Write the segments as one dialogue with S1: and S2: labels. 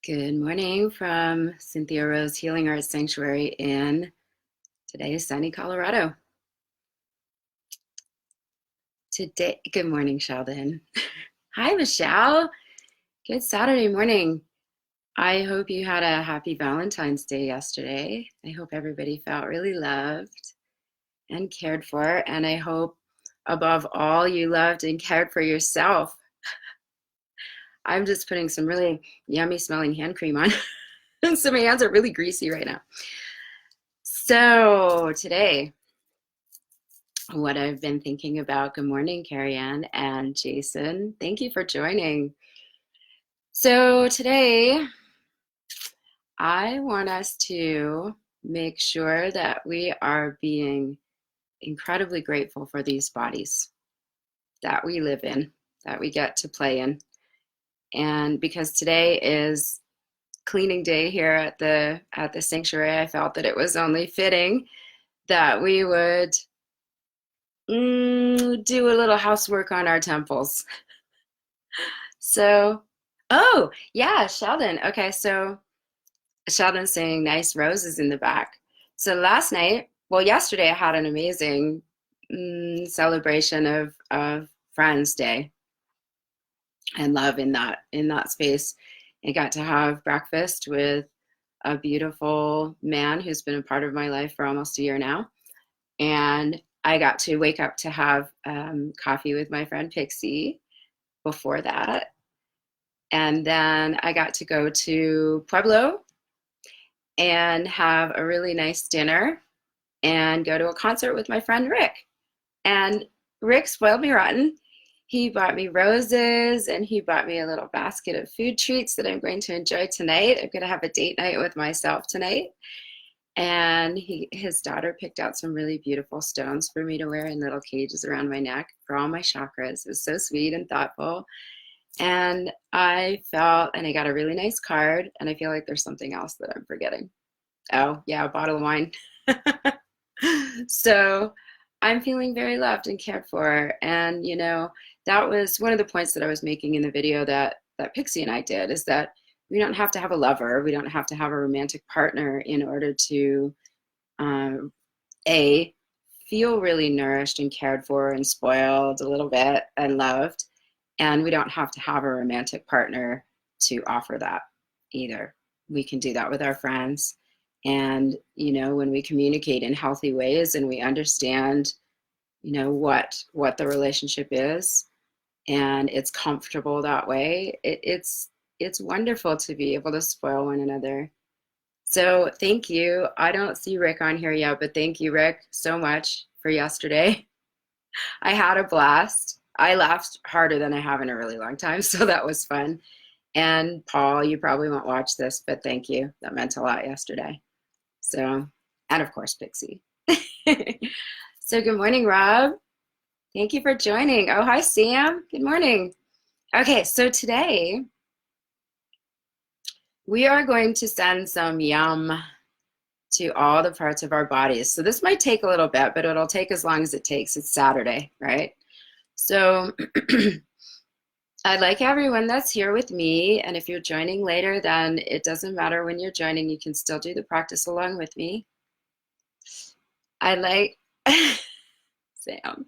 S1: Good morning from Cynthia Rose Healing Arts Sanctuary in today's sunny Colorado. Good morning, Sheldon. Hi, Michelle. Good Saturday morning. I hope you had a happy Valentine's Day yesterday. I hope everybody felt really loved and cared for. And I hope above all you loved and cared for yourself. I'm just putting some really yummy smelling hand cream on. So my hands are really greasy right now. So today, what I've been thinking about. Good morning, Carrie Ann and Jason. Thank you for joining. So today, I want us to make sure that we are being incredibly grateful for these bodies that we live in, that we get to play in. And because today is cleaning day here at the sanctuary, I felt that it was only fitting that we would do a little housework on our temples. So, oh, yeah, Sheldon. Okay, so Sheldon's saying nice roses in the back. So yesterday I had an amazing celebration of Friends Day and love in that space. I got to have breakfast with a beautiful man who's been a part of my life for almost a year now. And I got to wake up to have coffee with my friend Pixie before that. And then I got to go to Pueblo and have a really nice dinner and go to a concert with my friend Rick. And Rick spoiled me rotten. He bought me roses and he bought me a little basket of food treats that I'm going to enjoy tonight. I'm going to have a date night with myself tonight. And his daughter picked out some really beautiful stones for me to wear in little cages around my neck for all my chakras. It was so sweet and thoughtful. And I got a really nice card, and I feel like there's something else that I'm forgetting. Oh, yeah, a bottle of wine. So I'm feeling very loved and cared for. And, that was one of the points that I was making in the video that Pixie and I did, is that we don't have to have a lover. We don't have to have a romantic partner in order to, feel really nourished and cared for and spoiled a little bit and loved. And we don't have to have a romantic partner to offer that either. We can do that with our friends. And, when we communicate in healthy ways and we understand, what the relationship is, and it's comfortable that way, it's wonderful to be able to spoil one another. So thank you. I don't see Rick on here yet, but thank you, Rick, so much for yesterday. I had a blast. I laughed harder than I have in a really long time, so that was fun. And Paul, you probably won't watch this, but thank you. That meant a lot yesterday. So, and of course, Pixie. So good morning, Rob. Thank you for joining. Oh, hi, Sam. Good morning. Okay, so today we are going to send some yum to all the parts of our bodies. So this might take a little bit, but it'll take as long as it takes. It's Saturday, right? So I'd like everyone that's here with me, and if you're joining later, then it doesn't matter when you're joining, you can still do the practice along with me. Sam,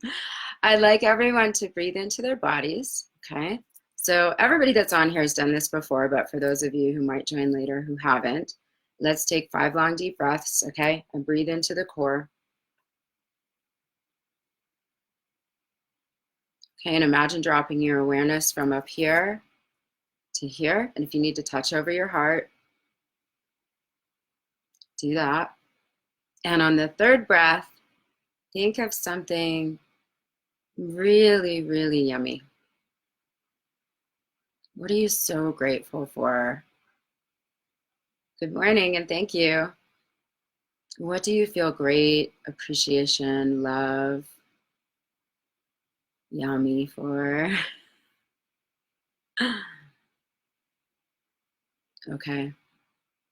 S1: I'd like everyone to breathe into their bodies, okay? So everybody that's on here has done this before, but for those of you who might join later who haven't, let's take 5 long deep breaths, okay? And breathe into the core. Okay, and imagine dropping your awareness from up here to here. And if you need to touch over your heart, do that. And on the 3rd breath, think of something really, really yummy. What are you so grateful for? Good morning and thank you. What do you feel great, appreciation, love, yummy for? Okay.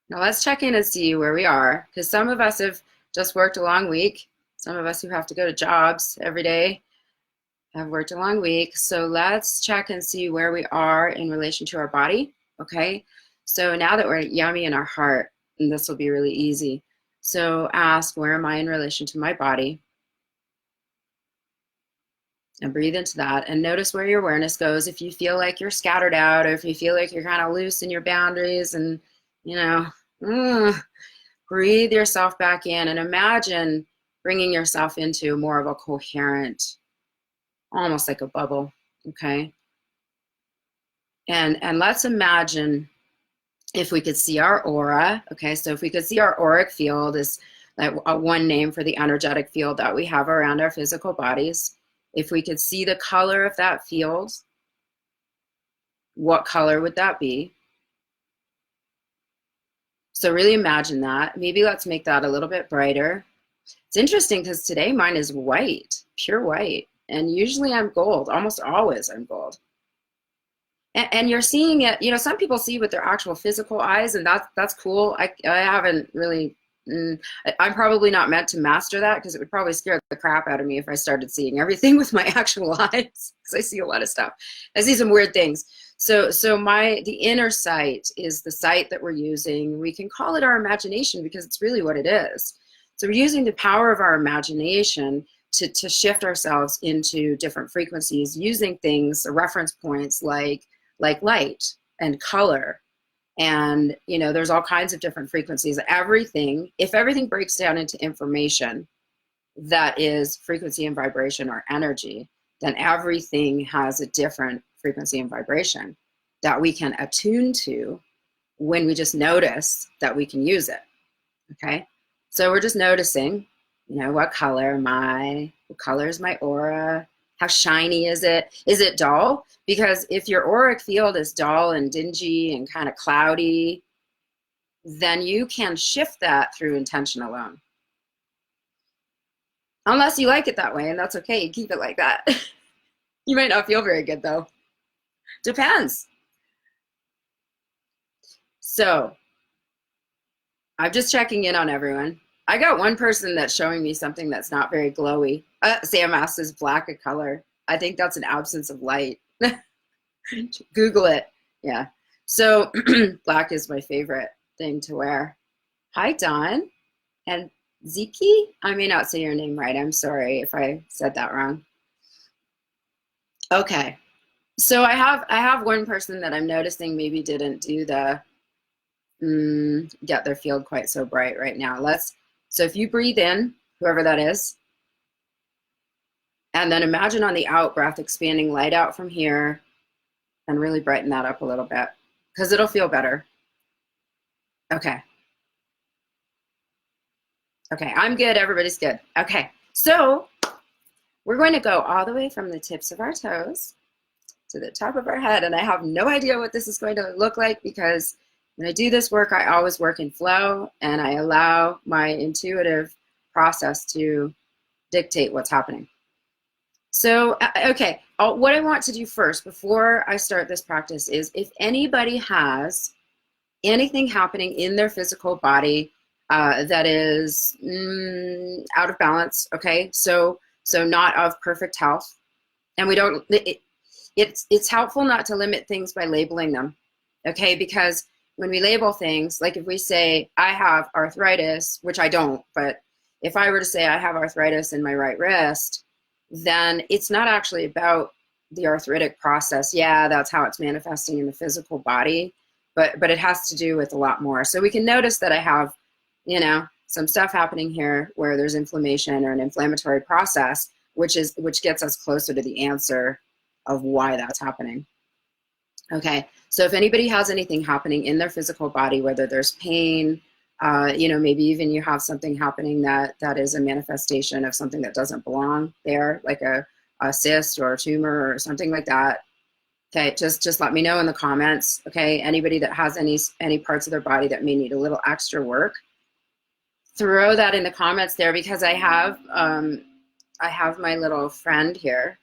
S1: Now let's check in and see where we are, because some of us have just worked a long week. Some of us who have to go to jobs every day have worked a long week. So let's check and see where we are in relation to our body, okay? So now that we're yummy in our heart, and this will be really easy. So ask, where am I in relation to my body? And breathe into that and notice where your awareness goes. If you feel like you're scattered out, or if you feel like you're kind of loose in your boundaries, and you know, breathe yourself back in and imagine bringing yourself into more of a coherent, almost like a bubble. Okay. And let's imagine if we could see our aura. Okay, so if we could see our auric field is like one name for the energetic field that we have around our physical bodies. If we could see the color of that field, what color would that be? So really imagine that. Maybe let's make that a little bit brighter. It's interesting because today mine is white, pure white. And usually I'm gold, almost always I'm gold. And you're seeing it, you know, some people see with their actual physical eyes, and that's cool. I haven't really, I'm probably not meant to master that because it would probably scare the crap out of me if I started seeing everything with my actual eyes, because I see a lot of stuff. I see some weird things. So the inner sight is the sight that we're using. We can call it our imagination because it's really what it is. So we're using the power of our imagination to shift ourselves into different frequencies, using things, reference points like light and color. And, you know, there's all kinds of different frequencies. If everything breaks down into information that is frequency and vibration or energy, then everything has a different frequency and vibration that we can attune to when we just notice that we can use it. Okay. So we're just noticing, you know, what color am I? What color is my aura? How shiny is it? Is it dull? Because if your auric field is dull and dingy and kind of cloudy, then you can shift that through intention alone. Unless you like it that way, and that's okay. You keep it like that. You might not feel very good though. Depends. So I'm just checking in on everyone. I got one person that's showing me something that's not very glowy. Sam asks, is black a color? I think that's an absence of light. Google it. Yeah. So black is my favorite thing to wear. Hi, Don. And Ziki? I may not say your name right. I'm sorry if I said that wrong. Okay. So I have one person that I'm noticing maybe didn't do the get their field quite so bright right now. So if you breathe in, whoever that is, and then imagine on the out breath expanding light out from here and really brighten that up a little bit because it'll feel better. Okay. Okay, I'm good. Everybody's good. Okay, so we're going to go all the way from the tips of our toes to the top of our head. And I have no idea what this is going to look like because when I do this work, I always work in flow and I allow my intuitive process to dictate what's happening. So, okay, what I want to do first before I start this practice is if anybody has anything happening in their physical body that is out of balance, okay, so not of perfect health, and we don't, it's helpful not to limit things by labeling them, okay, because when we label things, like if we say, I have arthritis, which I don't, but if I were to say I have arthritis in my right wrist, then it's not actually about the arthritic process. Yeah, that's how it's manifesting in the physical body, but it has to do with a lot more. So we can notice that I have, you know, some stuff happening here where there's inflammation or an inflammatory process, which gets us closer to the answer of why that's happening. Okay, so if anybody has anything happening in their physical body, whether there's pain, you know, maybe even you have something happening that is a manifestation of something that doesn't belong there, like a cyst or a tumor or something like that. Okay, just let me know in the comments. Okay, anybody that has any parts of their body that may need a little extra work, throw that in the comments there because I have my little friend here,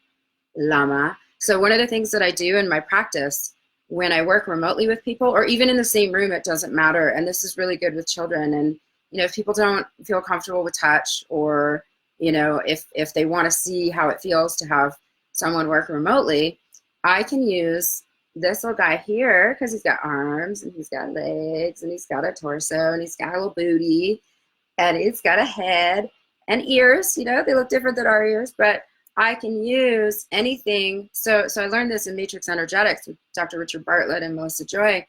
S1: Lama. So one of the things that I do in my practice when I work remotely with people, or even in the same room, it doesn't matter. And this is really good with children. And, you know, if people don't feel comfortable with touch, or, you know, if they want to see how it feels to have someone work remotely, I can use this little guy here, because he's got arms and he's got legs and he's got a torso and he's got a little booty and it's got a head and ears, you know, they look different than our ears, but I can use anything. So I learned this in Matrix Energetics with Dr. Richard Bartlett and Melissa Joy.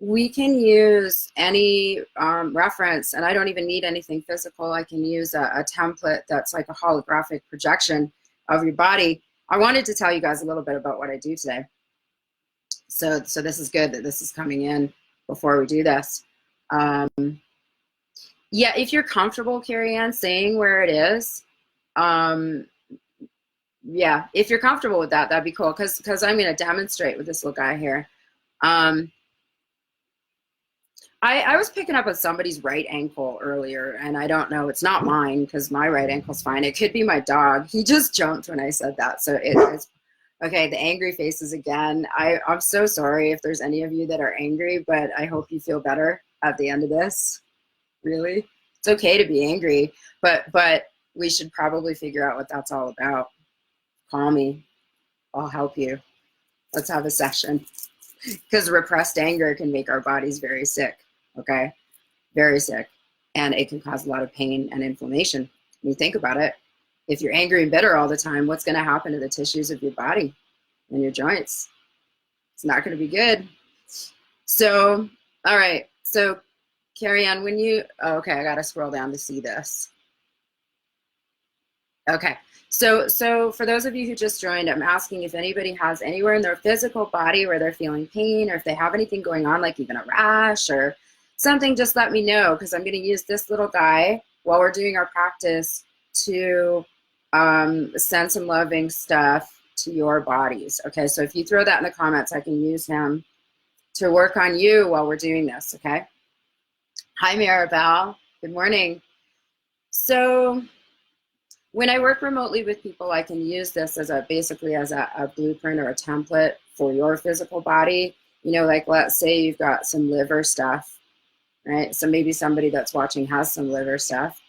S1: We can use any reference, and I don't even need anything physical. I can use a template that's like a holographic projection of your body. I wanted to tell you guys a little bit about what I do today. So this is good that this is coming in before we do this. Yeah, if you're comfortable, Carrie Ann, saying where it is, yeah, if you're comfortable with that, that'd be cool, because I'm going to demonstrate with this little guy here. I was picking up on somebody's right ankle earlier, and I don't know, it's not mine because my right ankle's fine. It could be my dog. He just jumped when I said that. So it's okay. The angry faces again. I'm so sorry if there's any of you that are angry, but I hope you feel better at the end of this. Really, it's okay to be angry, but we should probably figure out what that's all about. Call me. I'll help you. Let's have a session, because repressed anger can make our bodies very sick. Okay, very sick, and it can cause a lot of pain and inflammation. When you think about it, if you're angry and bitter all the time, what's going to happen to the tissues of your body and your joints? It's not going to be good. So, all right. So, Carrie Ann, when you, oh, okay, I got to scroll down to see this. Okay. So for those of you who just joined, I'm asking if anybody has anywhere in their physical body where they're feeling pain, or if they have anything going on, like even a rash or something, just let me know, because I'm going to use this little guy while we're doing our practice to send some loving stuff to your bodies. Okay, so if you throw that in the comments, I can use him to work on you while we're doing this, okay? Hi, Maribel. Good morning. So when I work remotely with people, I can use this as basically as a blueprint or a template for your physical body. You know, like let's say you've got some liver stuff, right? So maybe somebody that's watching has some liver stuff.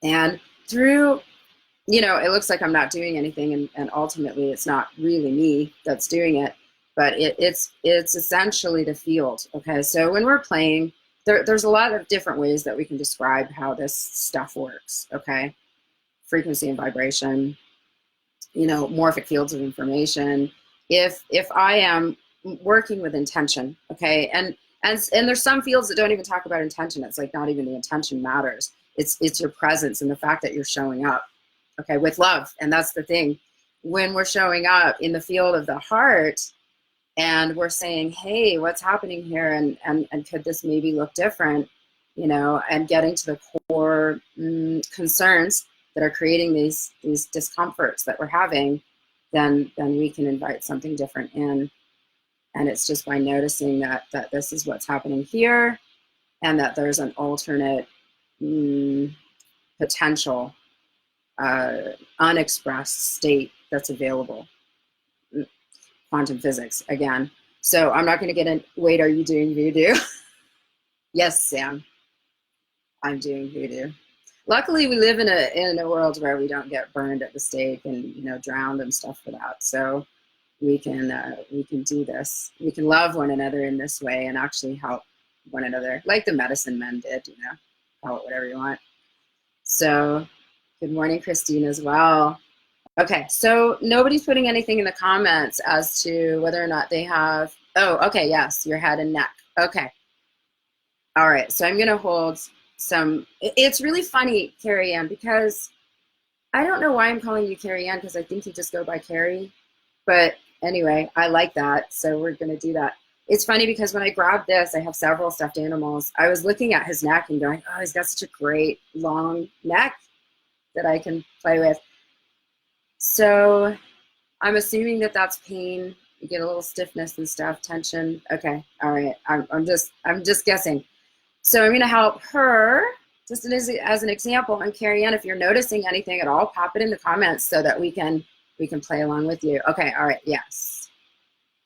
S1: And through, you know, it looks like I'm not doing anything, and ultimately it's not really me that's doing it, but it's essentially the field, okay? So when we're playing, there's a lot of different ways that we can describe how this stuff works, okay? Frequency and vibration, you know, morphic fields of information. If I am working with intention, okay, and there's some fields that don't even talk about intention. It's like not even the intention matters. It's your presence and the fact that you're showing up, okay, with love. And that's the thing. When we're showing up in the field of the heart, and we're saying, hey, what's happening here? And could this maybe look different? You know, and getting to the core concerns that are creating these discomforts that we're having, then we can invite something different in. And it's just by noticing that this is what's happening here, and that there's an alternate potential unexpressed state that's available. Quantum physics again. So I'm not going to get in. Wait, are you doing voodoo? Yes, Sam, I'm doing voodoo. Luckily, we live in a world where we don't get burned at the stake and, you know, drowned and stuff for that. So we can do this. We can love one another in this way and actually help one another, like the medicine men did. You know, call it whatever you want. So good morning, Christine, as well. Okay, so nobody's putting anything in the comments as to whether or not they have, oh, okay, yes, your head and neck. Okay. All right, so I'm going to hold some, it's really funny, Carrie Ann, because I don't know why I'm calling you Carrie Ann, because I think you just go by Carrie. But anyway, I like that, so we're going to do that. It's funny because when I grabbed this, I have several stuffed animals. I was looking at his neck and going, oh, he's got such a great long neck that I can play with. So I'm assuming that that's pain. You get a little stiffness and stuff, tension. Okay, all right. I'm just guessing. So I'm going to help her just as an example. And Carrie Ann, if you're noticing anything at all, pop it in the comments so that we can play along with you. Okay, all right. Yes.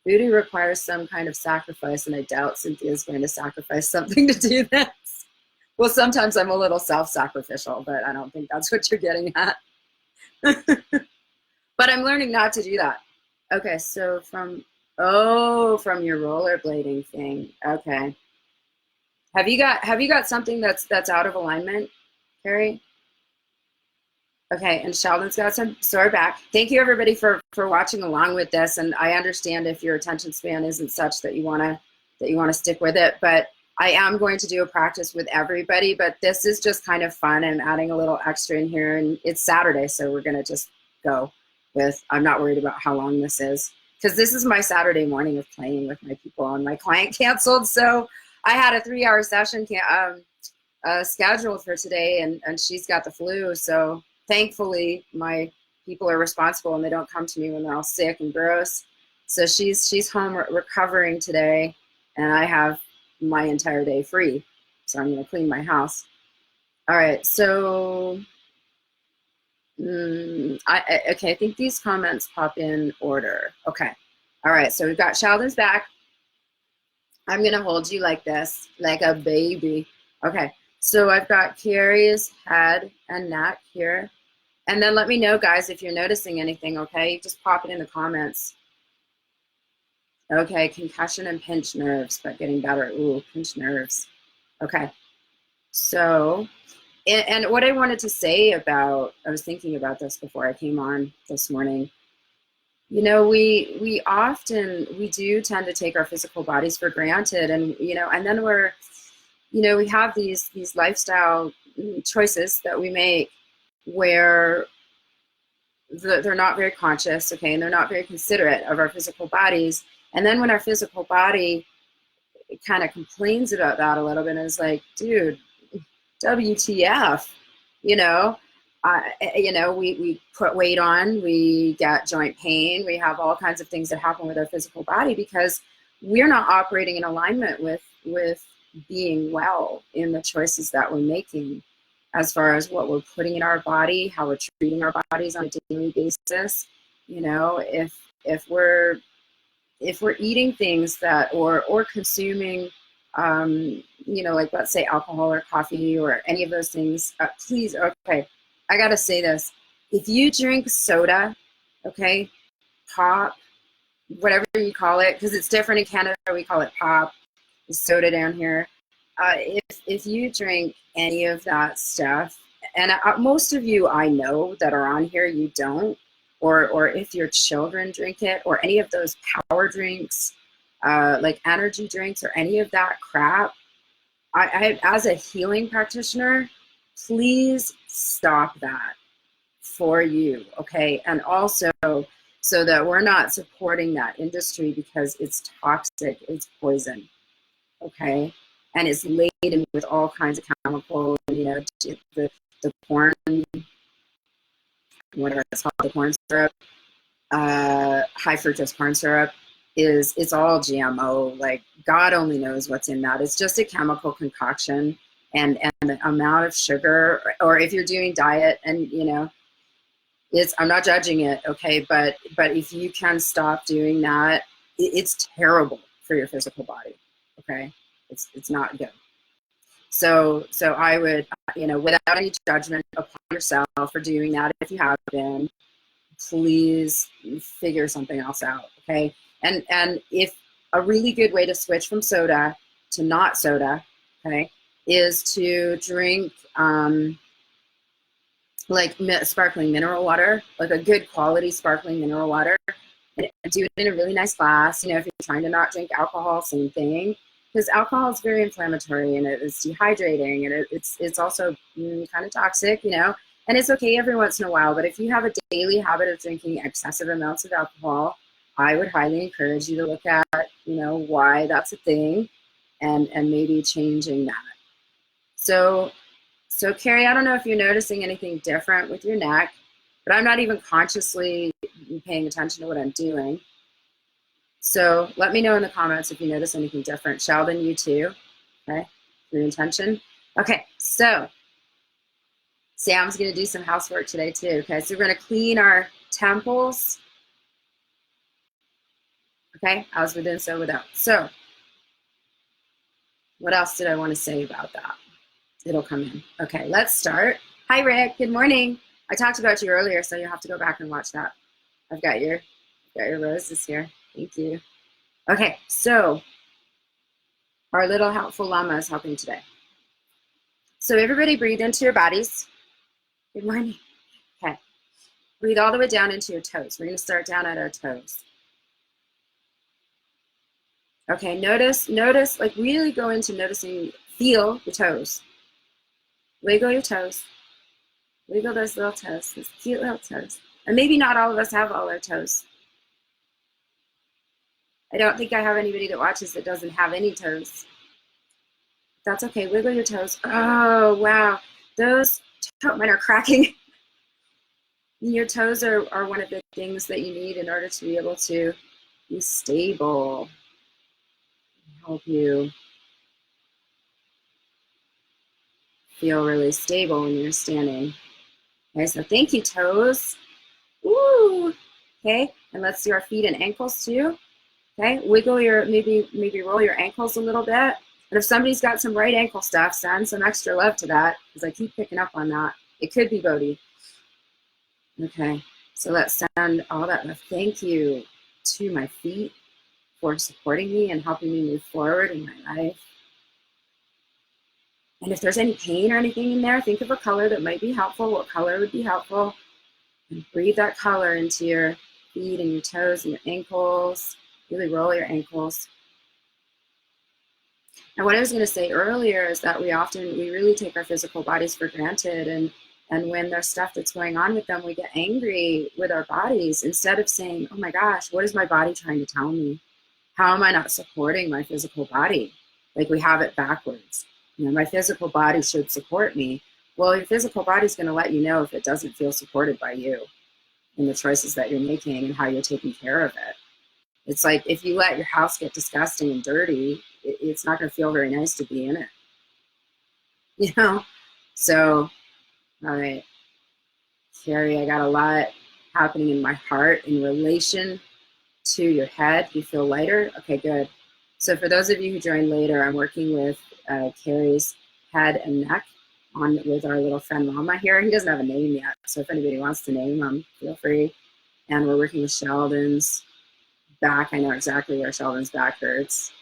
S1: Voodoo requires some kind of sacrifice, and I doubt Cynthia's going to sacrifice something to do this. Well, sometimes I'm a little self-sacrificial, but I don't think that's what you're getting at. But I'm learning not to do that. Okay, so from your rollerblading thing. Okay. Have you got something that's out of alignment, Carrie? Okay, and Sheldon's got some sore back. Thank you everybody for watching along with this. And I understand if your attention span isn't such that you wanna stick with it, but I am going to do a practice with everybody, but this is just kind of fun. I'm adding a little extra in here, and it's Saturday, so we're gonna just go with. I'm not worried about how long this is because this is my Saturday morning of playing with my people, and my client canceled, so I had a 3-hour session scheduled for today, and she's got the flu. So thankfully, my people are responsible and they don't come to me when they're all sick and gross. So she's home recovering today, and I have my entire day free. So I'm going to clean my house. All right. So okay. I think these comments pop in order. Okay. All right. So we've got Sheldon's back. I'm going to hold you like this, like a baby. Okay. So I've got Carrie's head and neck here. And then let me know, guys, if you're noticing anything, okay? Just pop it in the comments. Okay, concussion and pinched nerves, but getting better. Ooh, pinched nerves. Okay. So, and what I wanted to say about, I was thinking about this before I came on this morning. You know, we often, we do tend to take our physical bodies for granted, and, you know, and then we have these lifestyle choices that we make where they're not very conscious, okay, and they're not very considerate of our physical bodies. And then when our physical body kind of complains about that a little bit and is like, dude, WTF, you know, we put weight on, we get joint pain, we have all kinds of things that happen with our physical body because we're not operating in alignment with being well in the choices that we're making as far as what we're putting in our body, how we're treating our bodies on a daily basis. You know, if we're eating things that or consuming like let's say alcohol or coffee or any of those things, please, okay, I gotta say this. If you drink soda, okay, pop, whatever you call it, because it's different in Canada, we call it pop, soda down here. If you drink any of that stuff, and most of you I know that are on here, you don't, or if your children drink it, or any of those power drinks, like energy drinks or any of that crap, I as a healing practitioner, please stop that for you, okay? And also so that we're not supporting that industry because it's toxic, it's poison, okay? And it's laden with all kinds of chemicals, the corn, whatever it's called, the corn syrup, high fructose corn syrup, it's all GMO. Like, God only knows what's in that. It's just a chemical concoction, and the amount of sugar, or if you're doing diet, and I'm not judging it, okay, but if you can stop doing that, it's terrible for your physical body, okay? It's not good. So I would, without any judgment upon yourself for doing that, if you have been, please figure something else out, okay? And if a really good way to switch from soda to not soda, okay, is to drink like sparkling mineral water, like a good quality sparkling mineral water, and do it in a really nice glass. If you're trying to not drink alcohol, same thing, because alcohol is very inflammatory and it's dehydrating, and it's also kind of toxic, and it's okay every once in a while. But if you have a daily habit of drinking excessive amounts of alcohol, I would highly encourage you to look at, why that's a thing, and maybe changing that. So Carrie, I don't know if you're noticing anything different with your neck, but I'm not even consciously paying attention to what I'm doing. So let me know in the comments if you notice anything different. Sheldon, you too, okay, your intention. Okay, so Sam's gonna do some housework today too, okay? So we're gonna clean our temples, okay, as within, so without. So what else did I want to say about that? It'll come in. Okay, let's start. Hi, Rick. Good morning. I talked about you earlier, so you'll have to go back and watch that. I've got your roses here. Thank you. Okay, so our little helpful llama is helping today. So everybody breathe into your bodies. Good morning. Okay. Breathe all the way down into your toes. We're going to start down at our toes. Okay, notice, like really go into noticing, feel the toes. Wiggle your toes. Wiggle those little toes, those cute little toes. And maybe not all of us have all our toes. I don't think I have anybody that watches that doesn't have any toes. That's okay, wiggle your toes. Oh, wow. Those mine are cracking. Your toes are one of the things that you need in order to be able to be stable. Help you feel really stable when you're standing. Okay, so thank you, toes. Woo! Okay, and let's do our feet and ankles too. Okay, wiggle your, maybe roll your ankles a little bit. And if somebody's got some right ankle stuff, send some extra love to that, because I keep picking up on that. It could be Bodhi. Okay, so let's send all that love. Thank you to my feet for supporting me and helping me move forward in my life. And if there's any pain or anything in there, think of a color that might be helpful. What color would be helpful? And breathe that color into your feet and your toes and your ankles. Really roll your ankles. And what I was going to say earlier is that we really take our physical bodies for granted. And when there's stuff that's going on with them, we get angry with our bodies instead of saying, oh my gosh, what is my body trying to tell me? How am I not supporting my physical body? Like we have it backwards. You know, my physical body should support me. Well, your physical body is going to let you know if it doesn't feel supported by you in the choices that you're making and how you're taking care of it. It's like if you let your house get disgusting and dirty, it's not going to feel very nice to be in it. You know? So, all right. Carrie, I got a lot happening in my heart in relation to your head. You feel lighter? Okay, good. So for those of you who joined later, I'm working with Carrie's head and neck with our little friend Mama here. He doesn't have a name yet, so if anybody wants to name him, feel free. And we're working with Sheldon's back. I know exactly where Sheldon's back hurts.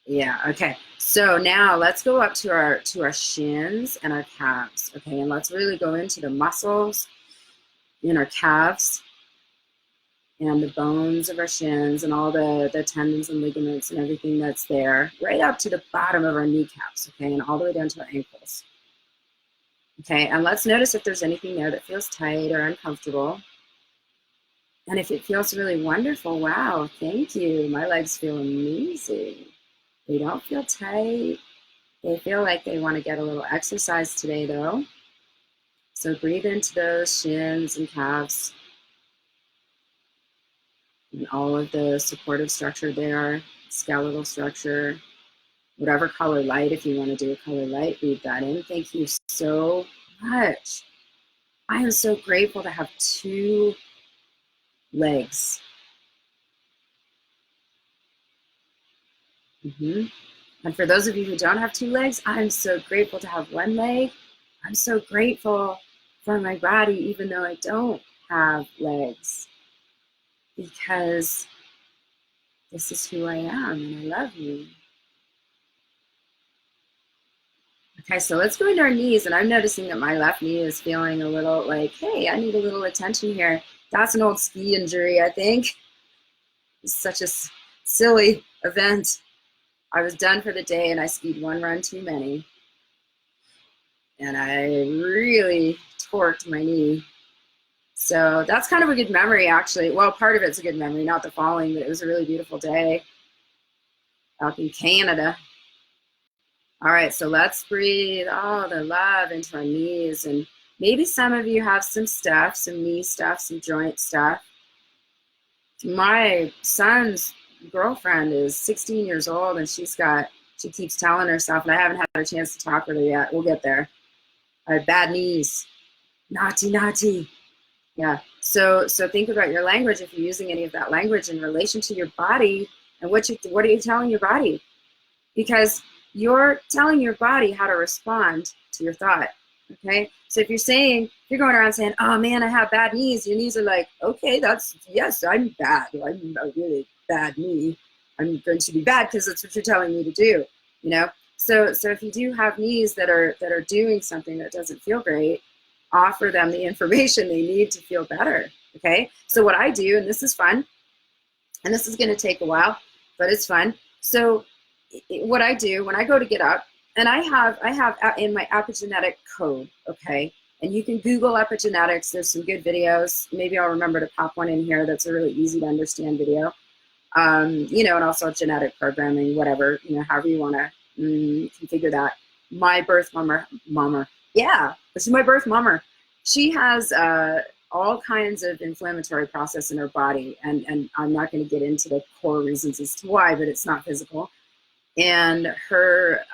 S1: Yeah, okay. So now let's go up to our shins and our calves. Okay, and let's really go into the muscles in our calves and the bones of our shins and all the tendons and ligaments and everything that's there, right up to the bottom of our kneecaps, okay, and all the way down to our ankles. Okay, and let's notice if there's anything there that feels tight or uncomfortable. And if it feels really wonderful, wow, thank you. My legs feel amazing. They don't feel tight. They feel like they want to get a little exercise today, though. So breathe into those shins and calves and all of the supportive structure there, skeletal structure, whatever color light, if you want to do a color light, breathe that in. Thank you so much. I am so grateful to have 2 legs. And for those of you who don't have 2 legs, I'm so grateful to have 1 leg. I'm so grateful for my body, even though I don't have legs, because this is who I am and I love you. Okay, so let's go into our knees, and I'm noticing that my left knee is feeling a little like, hey, I need a little attention here. That's an old ski injury, I think. It's such a silly event. I was done for the day and I skied 1 run too many. And I really torqued my knee. So that's kind of a good memory, actually. Well, part of it's a good memory, not the falling, but it was a really beautiful day out in Canada. All right, so let's breathe all the love into our knees. And maybe some of you have some stuff, some knee stuff, some joint stuff. My son's girlfriend is 16 years old, and she keeps telling herself, and I haven't had a chance to talk with her yet. We'll get there. I have bad knees. Naughty. Yeah. So think about your language, if you're using any of that language in relation to your body, and what are you telling your body? Because you're telling your body how to respond to your thought. Okay, so if you're saying, if you're going around saying, oh man, I have bad knees, your knees are like, okay, that's, yes, I'm bad. I'm a really bad knee. I'm going to be bad because that's what you're telling me to do, you know? So if you do have knees that are doing something that doesn't feel great, offer them the information they need to feel better. Okay, so what I do, and this is fun, and this is going to take a while, but it's fun. So what I do when I go to get up, and I have in my epigenetic code, okay, and you can Google epigenetics. There's some good videos. Maybe I'll remember to pop one in here. That's a really easy to understand video. You know, and also genetic programming, whatever, you know, however you want to configure that. My birth mummer, yeah, this is my birth mummer. She has all kinds of inflammatory process in her body, and I'm not going to get into the core reasons as to why, but it's not physical. And her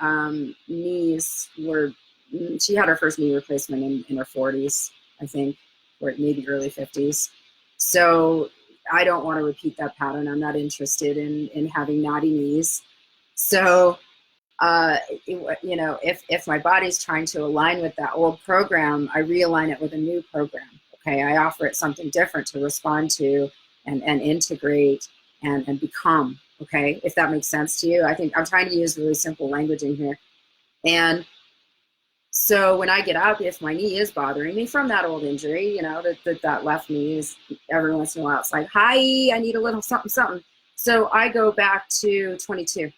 S1: knees were, she had her first knee replacement in her 40s, I think, or maybe early 50s. So I don't want to repeat that pattern. I'm not interested in having knotty knees. So, you know, if my body's trying to align with that old program, I realign it with a new program. Okay, I offer it something different to respond to and integrate and become. Okay, if that makes sense to you. I think I'm trying to use really simple language in here. And so when I get up, if my knee is bothering me from that old injury, you know, that left knee is every once in a while, it's like, hi, I need a little something, something. So I go back to 22.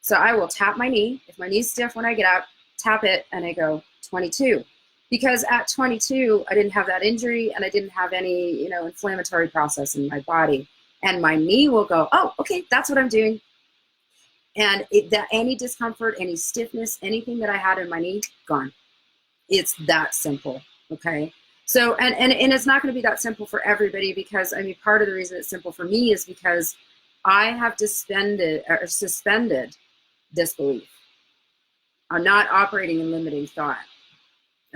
S1: So I will tap my knee. If my knee's stiff when I get up, tap it, and I go 22. Because at 22, I didn't have that injury, and I didn't have any, you know, inflammatory process in my body. And my knee will go, oh, okay, that's what I'm doing. And that any discomfort, any stiffness, anything that I had in my knee, gone. It's that simple, okay? So, and it's not going to be that simple for everybody, because, I mean, part of the reason it's simple for me is because I have suspended disbelief. I'm not operating in limiting thought,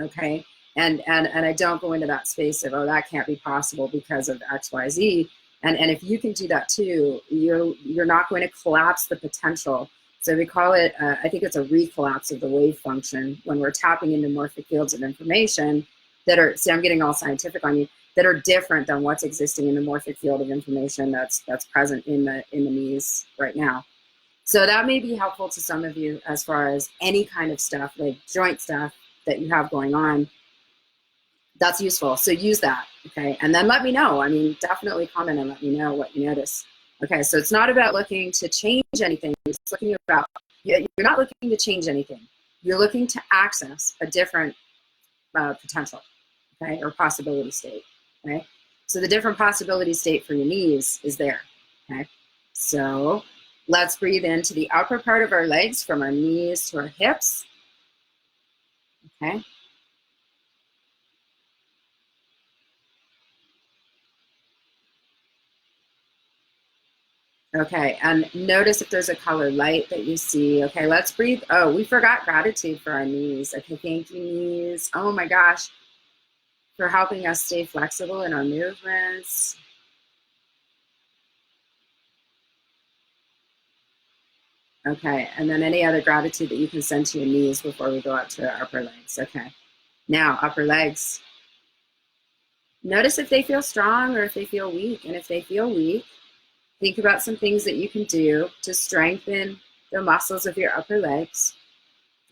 S1: okay? And I don't go into that space of, oh, that can't be possible because of X, Y, Z. And if you can do that too, you're not going to collapse the potential. So we call it, I think it's a recollapse of the wave function when we're tapping into morphic fields of information that are, see, I'm getting all scientific on you, that are different than what's existing in the morphic field of information that's present in the knees right now. So that may be helpful to some of you as far as any kind of stuff, like joint stuff that you have going on. That's useful. So use that, okay? And then let me know. I mean, definitely comment and let me know what you notice. Okay, so it's not about looking to change anything. It's looking about, you're not looking to change anything. You're looking to access a different potential, okay, or possibility state, okay? So the different possibility state for your knees is there, okay? So let's breathe into the upper part of our legs from our knees to our hips, okay? Okay, and notice if there's a color light that you see. Okay, let's breathe. Oh, we forgot gratitude for our knees. Okay, thank you, knees. Oh my gosh, for helping us stay flexible in our movements. Okay, and then any other gratitude that you can send to your knees before we go up to our upper legs. Okay, now upper legs. Notice if they feel strong or if they feel weak. And if they feel weak, think about some things that you can do to strengthen the muscles of your upper legs.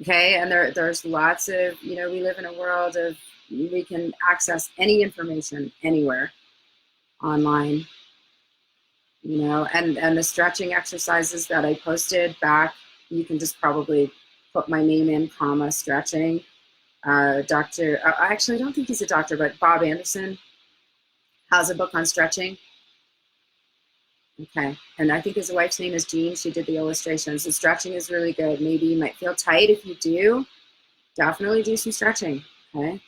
S1: Okay, and there's lots of, you know, we live in a world of, we can access any information anywhere online, you know, and the stretching exercises that I posted back, you can just probably put my name in, comma, stretching. Dr. I actually don't think he's a doctor, but Bob Anderson has a book on stretching. Okay, and I think his wife's name is Jean. She did the illustrations. The stretching is really good. Maybe you might feel tight. If you do, definitely do some stretching, okay?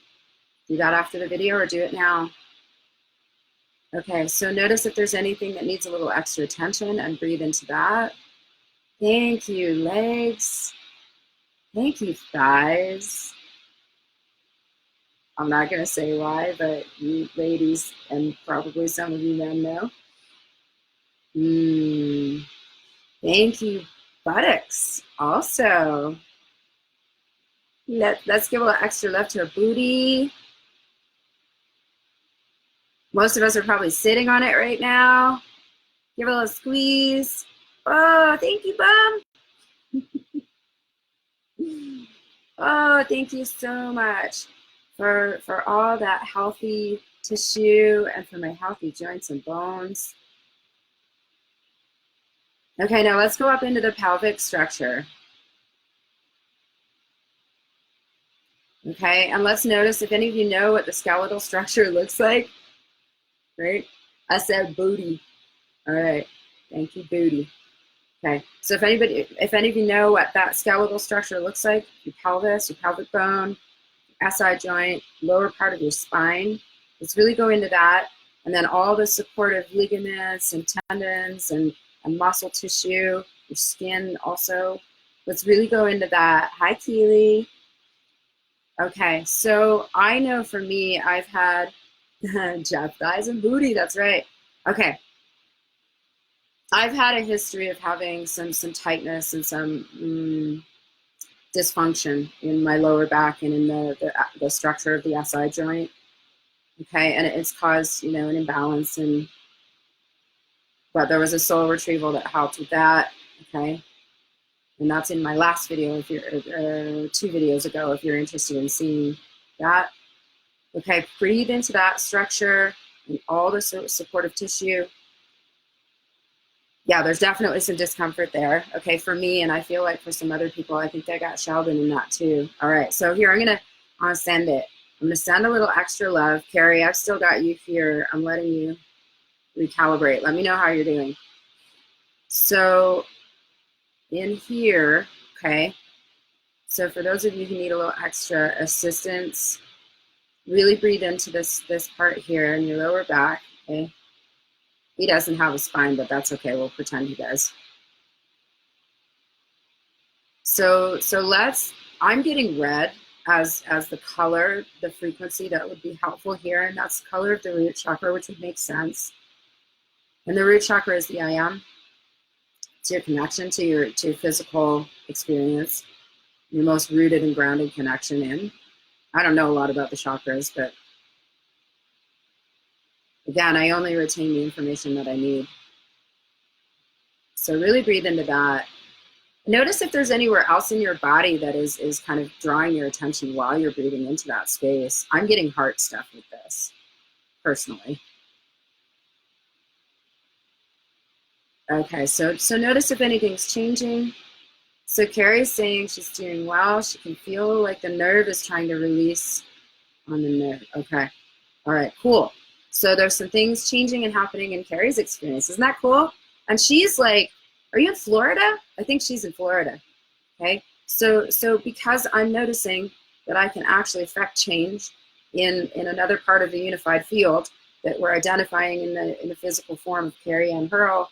S1: Do that after the video or do it now. Okay, so notice if there's anything that needs a little extra attention and breathe into that. Thank you, legs. Thank you, thighs. I'm not gonna say why, but you ladies and probably some of you men know. Thank you, buttocks, also. Let's give a little extra love to our booty. Most of us are probably sitting on it right now. Give it a little squeeze. Oh, thank you, Bum. Oh, thank you so much for all that healthy tissue and for my healthy joints and bones. Okay, now let's go up into the pelvic structure. Okay, and let's notice if any of you know what the skeletal structure looks like. Right? I said booty. All right. Thank you, booty. Okay. So if any of you know what that skeletal structure looks like, your pelvis, your pelvic bone, SI joint, lower part of your spine, let's really go into that. And then all the supportive ligaments and tendons and muscle tissue, your skin also. Let's really go into that. Hi, Keely. Okay, so I know for me, I've had Jeff thighs and booty. That's right. Okay, I've had a history of having some tightness and some dysfunction in my lower back and in the structure of the SI joint. Okay, and it's caused an imbalance, but there was a soul retrieval that helped with that. Okay, and that's in my last video. If you're 2 videos ago, if you're interested in seeing that. Okay, breathe into that structure and all the supportive tissue. Yeah, there's definitely some discomfort there. Okay, for me, and I feel like for some other people, I think I got Sheldon in that too. All right, so here, I'm gonna send it. I'm gonna send a little extra love. Carrie, I've still got you here. I'm letting you recalibrate. Let me know how you're doing. So in here, okay, so for those of you who need a little extra assistance, really breathe into this part here in your lower back, okay? He doesn't have a spine, but that's okay. We'll pretend he does. So I'm getting red as the color, the frequency that would be helpful here, and that's the color of the root chakra, which would make sense. And the root chakra is the I am. It's your connection to your physical experience, your most rooted and grounded connection in. I don't know a lot about the chakras, but again, I only retain the information that I need. So really breathe into that. Notice if there's anywhere else in your body that is kind of drawing your attention while you're breathing into that space. I'm getting heart stuff with this, personally. Okay, so notice if anything's changing. So Carrie's saying she's doing well. She can feel like the nerve is trying to release on the nerve. Okay, all right, cool. So there's some things changing and happening in Carrie's experience. Isn't that cool? And she's like, are you in Florida? I think she's in Florida. Okay, so because I'm noticing that I can actually affect change in another part of the unified field that we're identifying in the physical form of Carrie and Hurl,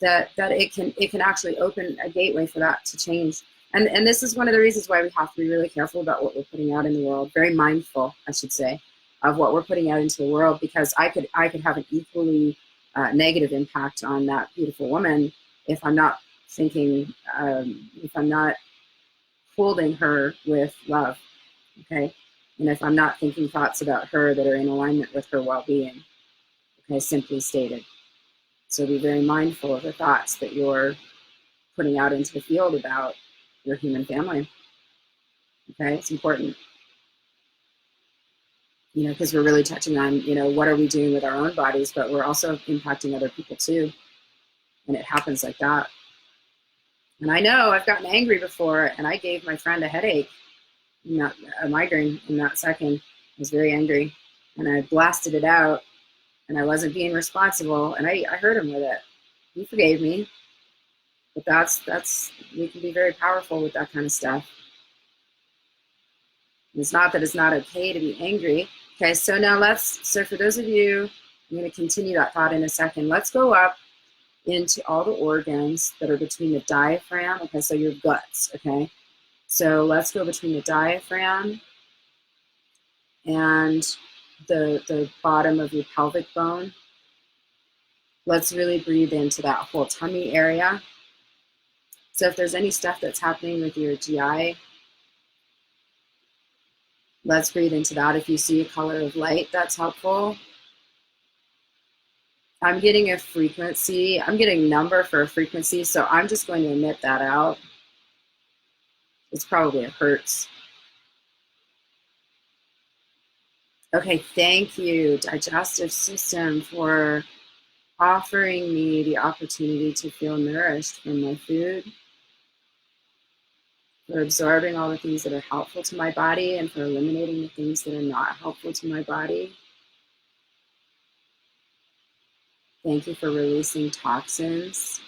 S1: that it can actually open a gateway for that to change. And this is one of the reasons why we have to be really careful about what we're putting out in the world. Very mindful, I should say, of what we're putting out into the world, because I could have an equally negative impact on that beautiful woman if I'm not thinking, if I'm not holding her with love, okay? And if I'm not thinking thoughts about her that are in alignment with her well-being, okay, simply stated. So be very mindful of the thoughts that you're putting out into the field about your human family, okay? It's important, because we're really touching on, what are we doing with our own bodies, but we're also impacting other people too, and it happens like that. And I know I've gotten angry before, and I gave my friend a headache, not a migraine in that second. I was very angry, and I blasted it out, and I wasn't being responsible, and I hurt him with it. He forgave me, but that's we can be very powerful with that kind of stuff. And it's not that it's not okay to be angry. Okay, so now so for those of you, I'm going to continue that thought in a second. Let's go up into all the organs that are between the diaphragm. Okay, so your guts, okay? So let's go between the diaphragm and the bottom of your pelvic bone. Let's really breathe into that whole tummy area. So if there's any stuff that's happening with your GI, Let's breathe into that. If you see a color of light, that's helpful. I'm getting a frequency. I'm getting a number for a frequency, so I'm just going to emit that out. It's probably a hertz. Okay, thank you, digestive system, for offering me the opportunity to feel nourished from my food, for absorbing all the things that are helpful to my body and for eliminating the things that are not helpful to my body. Thank you for releasing toxins.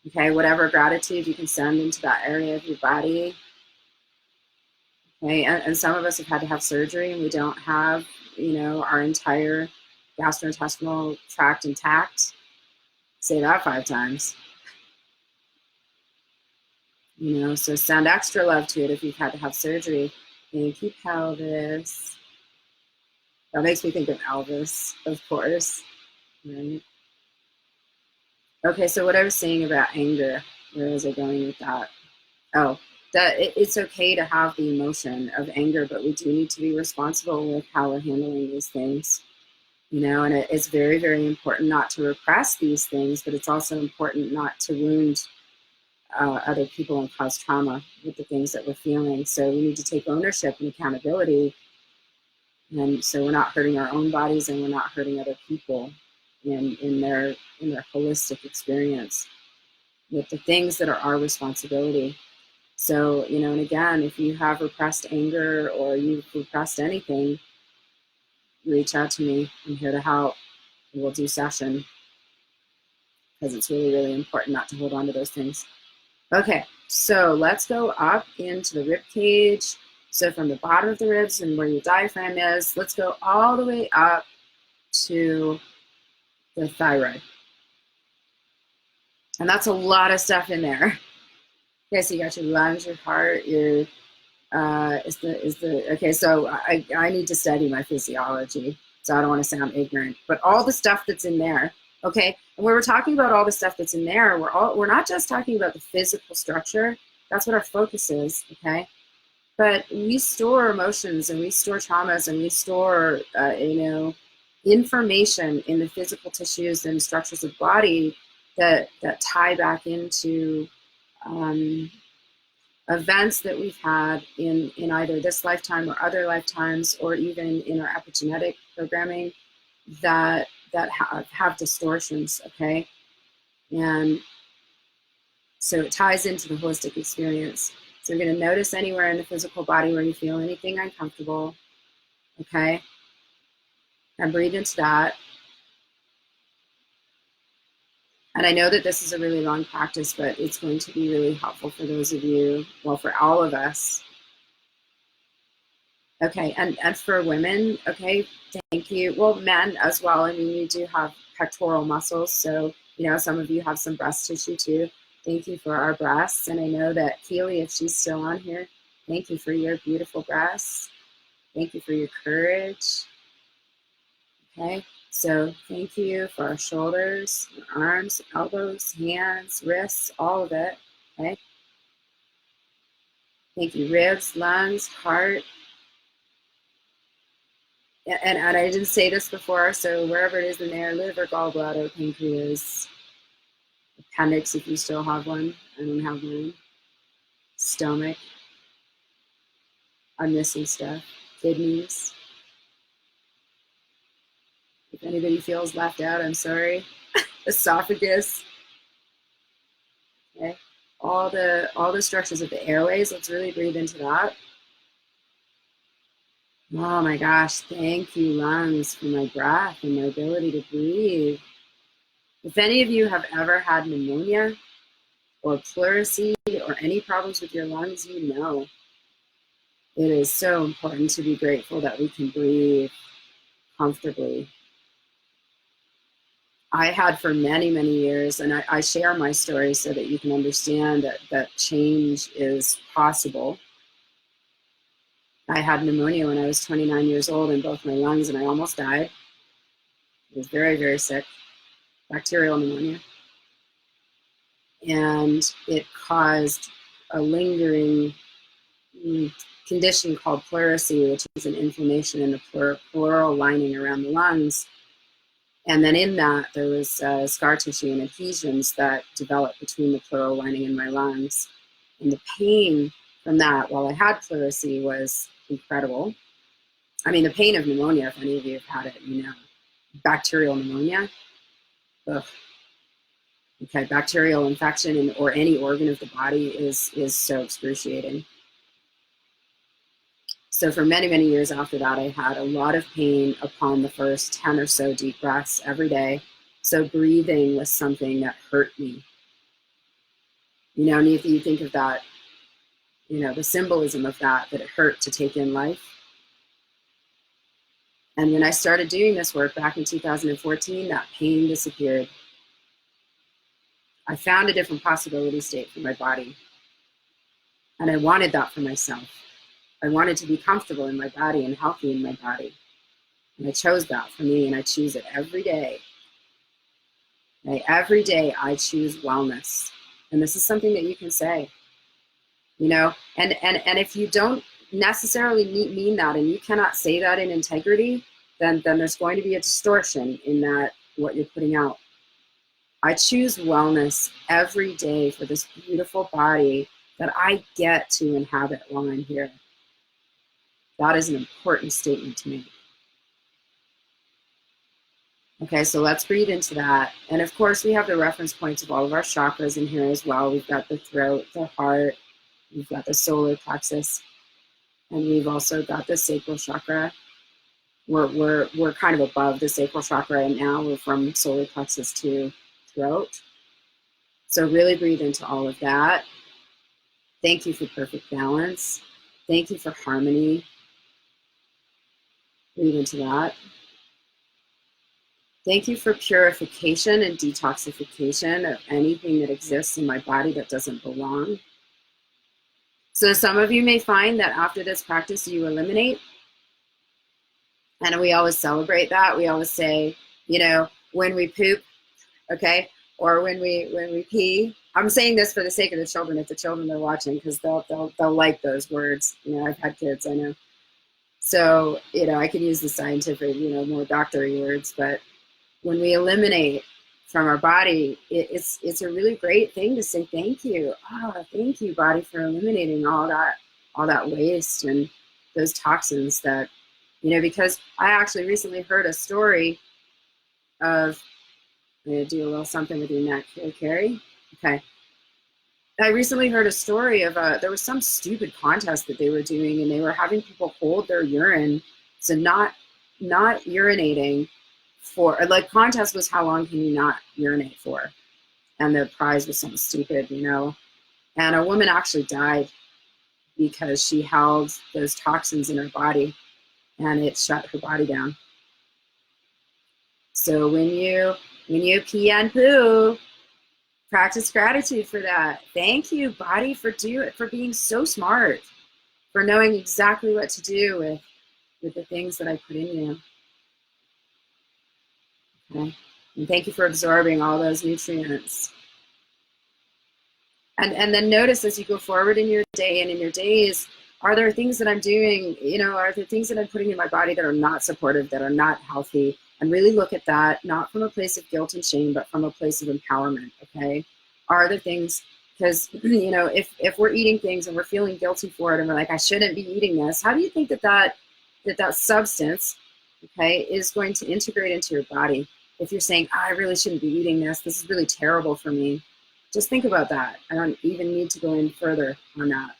S1: Okay, whatever gratitude you can send into that area of your body. Okay, and some of us have had to have surgery and we don't have, our entire gastrointestinal tract intact. Say that 5 times. So send extra love to it if you've had to have surgery. Thank you, pelvis. That makes me think of Elvis, of course. Right? Okay, so what I was saying about anger, where was I going with that? Oh, that it's okay to have the emotion of anger, but we do need to be responsible with how we're handling these things. And it's very, very important not to repress these things, but it's also important not to wound other people and cause trauma with the things that we're feeling. So we need to take ownership and accountability, and so we're not hurting our own bodies and we're not hurting other people in their holistic experience with the things that are our responsibility. So, and again, if you have repressed anger or you've repressed anything, reach out to me. I'm here to help. We'll do session, because it's really, really important not to hold on to those things. Okay, so let's go up into the rib cage. So from the bottom of the ribs and where your diaphragm is, let's go all the way up to the thyroid. And that's a lot of stuff in there. Okay, so you got your lungs, your heart, your okay, so I need to study my physiology, so I don't want to sound ignorant, but all the stuff that's in there, okay, and when we're talking about all the stuff that's in there, we're not just talking about the physical structure. That's what our focus is, okay, but we store emotions and we store traumas and we store information in the physical tissues and structures of body that tie back into events that we've had in either this lifetime or other lifetimes, or even in our epigenetic programming that have distortions, okay? And so it ties into the holistic experience. So you're going to notice anywhere in the physical body where you feel anything uncomfortable, okay? And breathe into that. And I know that this is a really long practice, but it's going to be really helpful for those of you, well, for all of us. Okay, and for women, okay, thank you. Well, men as well. I mean, you do have pectoral muscles, so, some of you have some breast tissue too. Thank you for our breasts. And I know that Keely, if she's still on here, thank you for your beautiful breasts. Thank you for your courage. Okay, so thank you for our shoulders, our arms, elbows, hands, wrists, all of it, okay? Thank you, ribs, lungs, heart. And I didn't say this before, so wherever it is in there, liver, gallbladder, pancreas, appendix if you still have one. I don't have one. Stomach. I'm missing stuff. Kidneys. If anybody feels left out, I'm sorry. Esophagus. Okay. All the structures of the airways. Let's really breathe into that. Oh my gosh, thank you, lungs, for my breath and my ability to breathe. If any of you have ever had pneumonia or pleurisy or any problems with your lungs, you know it is so important to be grateful that we can breathe comfortably. I had for many, many years, and I share my story so that you can understand that change is possible. I had pneumonia when I was 29 years old in both my lungs, and I almost died. I was very, very sick, bacterial pneumonia. And it caused a lingering condition called pleurisy, which is an inflammation in the pleural lining around the lungs. And then in that, there was scar tissue and adhesions that developed between the pleural lining and my lungs. And the pain from that, while I had pleurisy, was incredible. I mean, the pain of pneumonia, if any of you have had it, you know, bacterial pneumonia. Ugh. Okay, bacterial infection or any organ of the body is so excruciating. So for many, many years after that, I had a lot of pain upon the first 10 or so deep breaths every day. So breathing was something that hurt me. You know, and if you think of that, you know, the symbolism of that it hurt to take in life. And when I started doing this work back in 2014, that pain disappeared. I found a different possibility state for my body. And I wanted that for myself. I wanted to be comfortable in my body and healthy in my body. And I chose that for me, and I choose it every day. Okay? Every day I choose wellness. And this is something that you can say, you know, and if you don't necessarily mean that, and you cannot say that in integrity, then there's going to be a distortion in that, what you're putting out. I choose wellness every day for this beautiful body that I get to inhabit while I'm here. That is an important statement to make. Okay, so let's breathe into that. And of course, we have the reference points of all of our chakras in here as well. We've got the throat, the heart, we've got the solar plexus, and we've also got the sacral chakra. We're kind of above the sacral chakra right now. We're from solar plexus to throat. So really breathe into all of that. Thank you for perfect balance. Thank you for harmony. Breathe into that. Thank you for purification and detoxification of anything that exists in my body that doesn't belong. So some of you may find that after this practice, you eliminate. And we always celebrate that. We always say, you know, when we poop, okay, or when we pee. I'm saying this for the sake of the children, if the children are watching, because they'll like those words. You know, I've had kids, I know. So, you know, I can use the scientific, you know, more doctory words, but when we eliminate from our body, it's a really great thing to say thank you. Oh, thank you, body, for eliminating all that waste and those toxins that, you know, because I actually recently heard a story of, I'm going to do a little something with your neck here, Carrie. Okay. I recently heard a story of there was some stupid contest that they were doing, and they were having people hold their urine, so not urinating for, like, contest was how long can you not urinate for, and the prize was something stupid, you know, and a woman actually died because she held those toxins in her body, and it shut her body down. So when you pee and poo, practice gratitude for that. Thank you, body, for being so smart, for knowing exactly what to do with the things that I put in you. Okay? And thank you for absorbing all those nutrients. And then notice as you go forward in your day and in your days, are there things that I'm doing, you know, are there things that I'm putting in my body that are not supportive, that are not healthy? And really look at that, not from a place of guilt and shame, but from a place of empowerment, okay? Are there things, because, you know, if we're eating things and we're feeling guilty for it and we're like, I shouldn't be eating this, how do you think that substance, okay, is going to integrate into your body? If you're saying, oh, I really shouldn't be eating this is really terrible for me. Just think about that. I don't even need to go in further on that.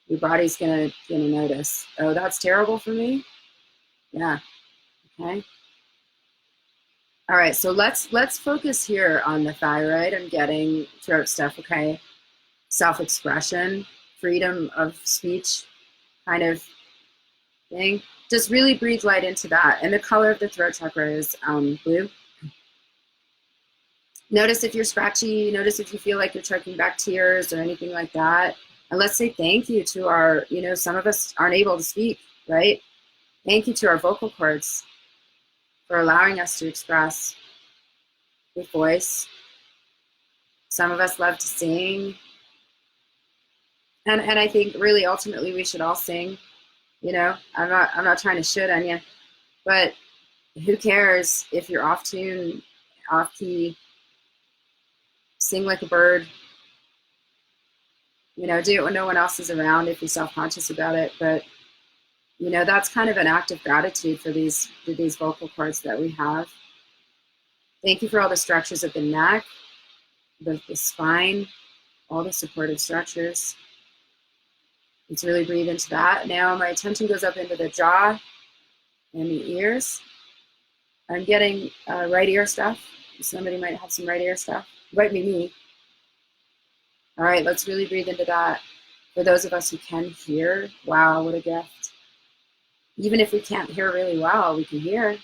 S1: Your body's gonna notice, oh, that's terrible for me? Yeah, okay. All right, so let's focus here on the thyroid and getting throat stuff, okay? Self-expression, freedom of speech kind of thing. Just really breathe light into that. And the color of the throat chakra is blue. Notice if you're scratchy, notice if you feel like you're choking back tears or anything like that. And let's say thank you to our, you know, some of us aren't able to speak, right? Thank you to our vocal cords for allowing us to express with voice. Some of us love to sing. And I think really ultimately we should all sing. You know, I'm not trying to shit on you, but who cares if you're off tune, off key? Sing like a bird. You know, do it when no one else is around if you're self-conscious about it. But you know, that's kind of an act of gratitude for these vocal cords that we have. Thank you for all the structures of the neck, the spine, all the supportive structures. Let's really breathe into that. Now my attention goes up into the jaw and the ears. I'm getting right ear stuff. Somebody might have some right ear stuff. Might be me. All right, let's really breathe into that. For those of us who can hear, wow, what a gift. Even if we can't hear really well, we can hear.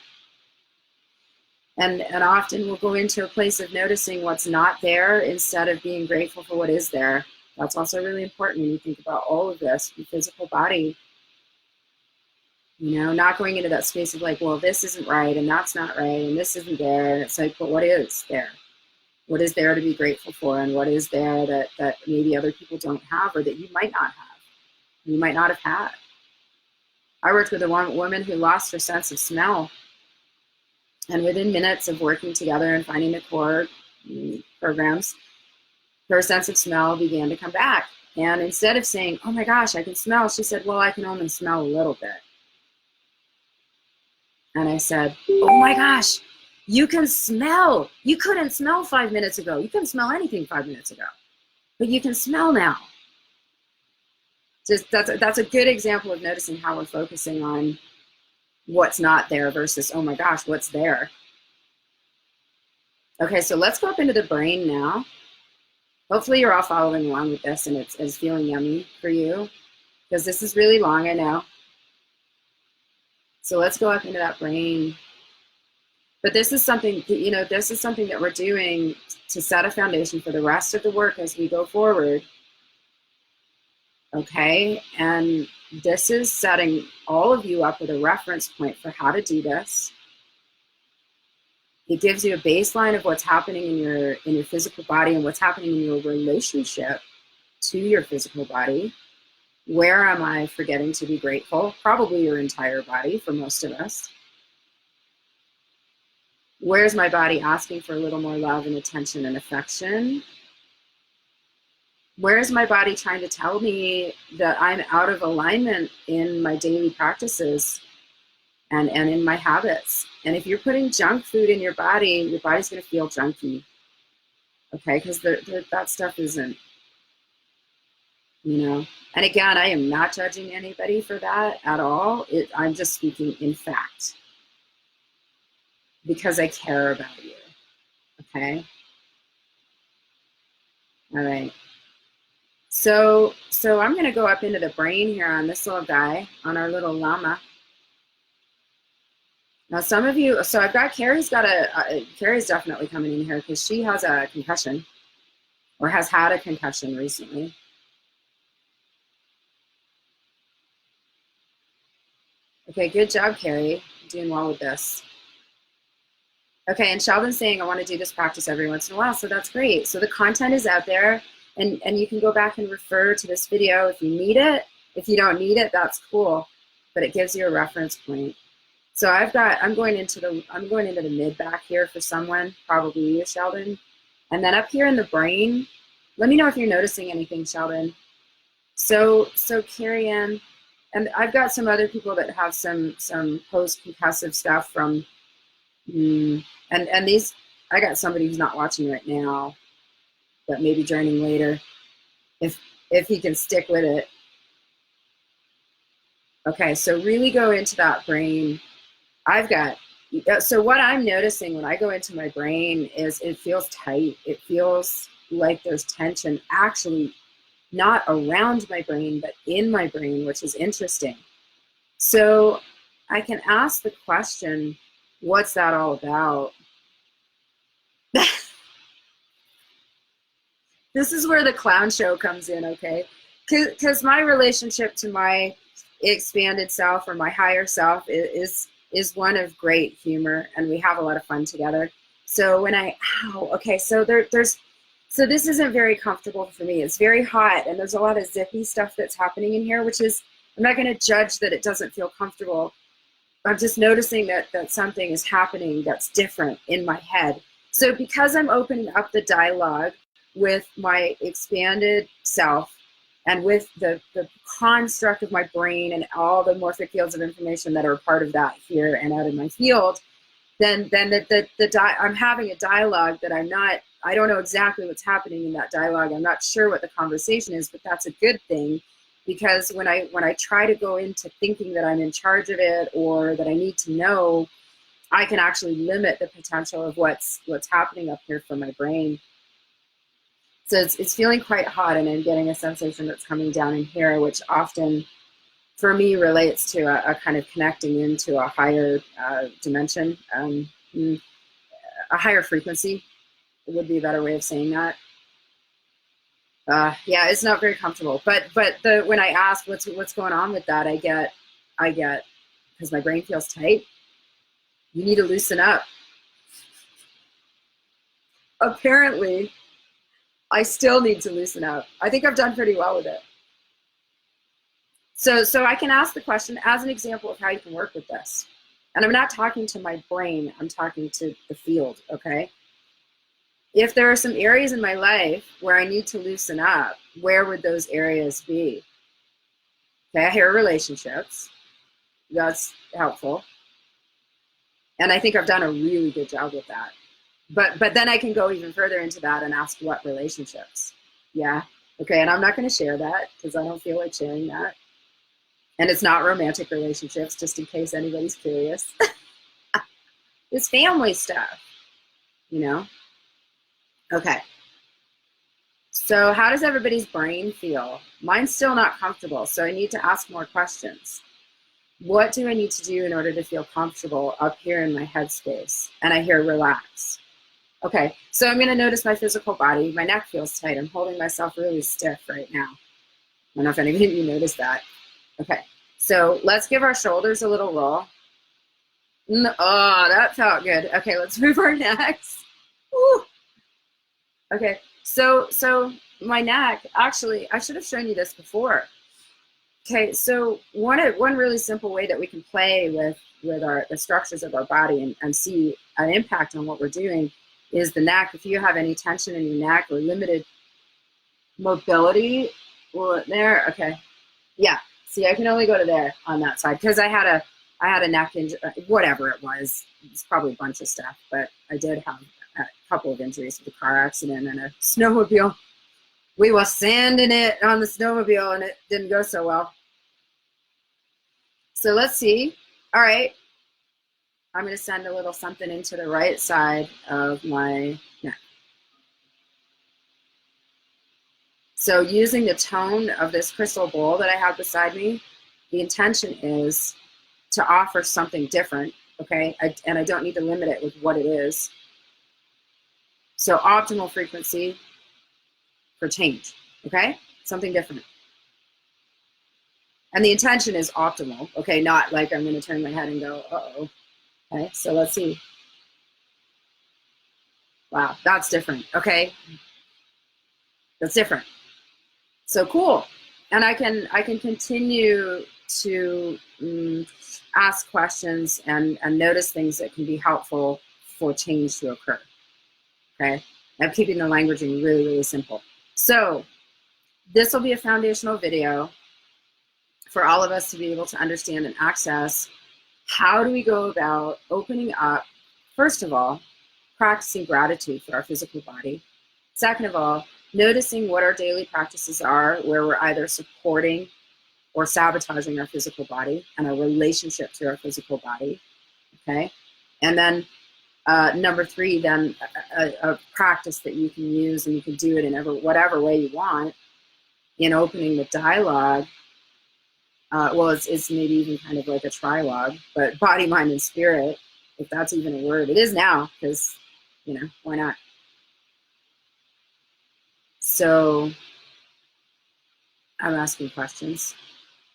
S1: And often we'll go into a place of noticing what's not there instead of being grateful for what is there. That's also really important when you think about all of this, your physical body. You know, not going into that space of like, well, this isn't right and that's not right and this isn't there. It's like, but what is there? What is there to be grateful for, and what is there that maybe other people don't have, or that you might not have, you might not have had. I worked with a woman who lost her sense of smell, and within minutes of working together and finding the core programs, her sense of smell began to come back. And instead of saying, oh my gosh, I can smell, she said, well, I can only smell a little bit. And I said, oh my gosh, you can smell. You couldn't smell 5 minutes ago. You couldn't smell anything 5 minutes ago, but you can smell now. Just that's a good example of noticing how we're focusing on what's not there versus, oh my gosh, what's there? Okay, so let's go up into the brain now. Hopefully you're all following along with this and it's feeling yummy for you, because this is really long, I know. So let's go up into that brain. But this is something, you know, this is something that we're doing to set a foundation for the rest of the work as we go forward. Okay, and this is setting all of you up with a reference point for how to do this. It gives you a baseline of what's happening in your physical body and what's happening in your relationship to your physical body. Where am I forgetting to be grateful? Probably your entire body for most of us. Where's my body asking for a little more love and attention and affection? Where is my body trying to tell me that I'm out of alignment in my daily practices and in my habits? And if you're putting junk food in your body's going to feel junky. Okay, because that stuff isn't, you know. And again, I am not judging anybody for that at all. I'm just speaking in fact, because I care about you. Okay. All right. So I'm going to go up into the brain here on this little guy, on our little llama. Now, some of you, so I've got Carrie's Carrie's definitely coming in here because she has a concussion, or has had a concussion recently. Okay, good job, Carrie. You're doing well with this. Okay, and Sheldon's saying, I want to do this practice every once in a while, so that's great. So the content is out there, and you can go back and refer to this video if you need it. If you don't need it, that's cool, but it gives you a reference point. So I'm going into the mid back here for someone, probably you, Sheldon. And then up here in the brain, let me know if you're noticing anything, Sheldon. So Carrie Ann, and I've got some other people that have some post-concussive stuff from, and these, I got somebody who's not watching right now, but maybe joining later, if he can stick with it. Okay, so really go into that brain. So what I'm noticing when I go into my brain is it feels tight. It feels like there's tension, actually not around my brain, but in my brain, which is interesting. So I can ask the question, what's that all about? This is where the clown show comes in, okay? Because my relationship to my expanded self, or my higher self, is one of great humor, and we have a lot of fun together. So when okay, so there's So this isn't very comfortable for me. It's very hot, and there's a lot of zippy stuff that's happening in here, which is, I'm not going to judge that it doesn't feel comfortable. I'm just noticing that something is happening that's different in my head. So because I'm opening up the dialogue with my expanded self and with the construct of my brain and all the morphic fields of information that are a part of that here and out in my field, then I'm having a dialogue that I don't know exactly what's happening in that dialogue. I'm not sure what the conversation is, but that's a good thing, because when I try to go into thinking that I'm in charge of it or that I need to know, I can actually limit the potential of what's happening up here for my brain. So it's feeling quite hot, and I'm getting a sensation that's coming down in here, which often for me relates to a kind of connecting into a higher dimension, a higher frequency would be a better way of saying that. Yeah, it's not very comfortable. But when I ask what's going on with that, I get because my brain feels tight. You need to loosen up. Apparently, I still need to loosen up. I think I've done pretty well with it. So I can ask the question as an example of how you can work with this. And I'm not talking to my brain, I'm talking to the field, okay? If there are some areas in my life where I need to loosen up, where would those areas be? Okay, I hear relationships. That's helpful. And I think I've done a really good job with that. But then I can go even further into that and ask what relationships. Yeah, okay, and I'm not going to share that because I don't feel like sharing that. And it's not romantic relationships, just in case anybody's curious. It's family stuff, you know? Okay. So how does everybody's brain feel? Mine's still not comfortable, so I need to ask more questions. What do I need to do in order to feel comfortable up here in my headspace? And I hear relax. Okay, so I'm going to notice my physical body. My neck feels tight. I'm holding myself really stiff right now. I don't know if any of you noticed that. Okay, so let's give our shoulders a little roll. Oh, that felt good. Okay, let's move our necks. Woo. Okay, so my neck, actually, I should have shown you this before. Okay, so one really simple way that we can play with the structures of our body and see an impact on what we're doing is the neck. If you have any tension in your neck or limited mobility, well, there, okay. Yeah, see, I can only go to there on that side because I had a neck injury, whatever it was. It's probably a bunch of stuff, but I did have a couple of injuries with a car accident and a snowmobile. We were sanding it on the snowmobile and it didn't go so well. So let's see. All right. I'm going to send a little something into the right side of my neck. So using the tone of this crystal bowl that I have beside me, the intention is to offer something different, okay? And I don't need to limit it with what it is. So optimal frequency for change, okay? Something different. And the intention is optimal, okay? Not like I'm going to turn my head and go, uh-oh. Okay, so let's see. Wow, that's different, okay? That's different. So cool. And I can continue to ask questions and notice things that can be helpful for change to occur. Okay, I'm keeping the languaging really, really simple. So this will be a foundational video for all of us to be able to understand and access how do we go about opening up, first of all, practicing gratitude for our physical body. Second of all, noticing what our daily practices are where we're either supporting or sabotaging our physical body and our relationship to our physical body, okay? And then number three, then a practice that you can use, and you can do it in whatever way you want in opening the dialogue. Well, it's maybe even kind of like a trilogue, but body, mind, and spirit, if that's even a word. It is now, because, you know, why not? So I'm asking questions.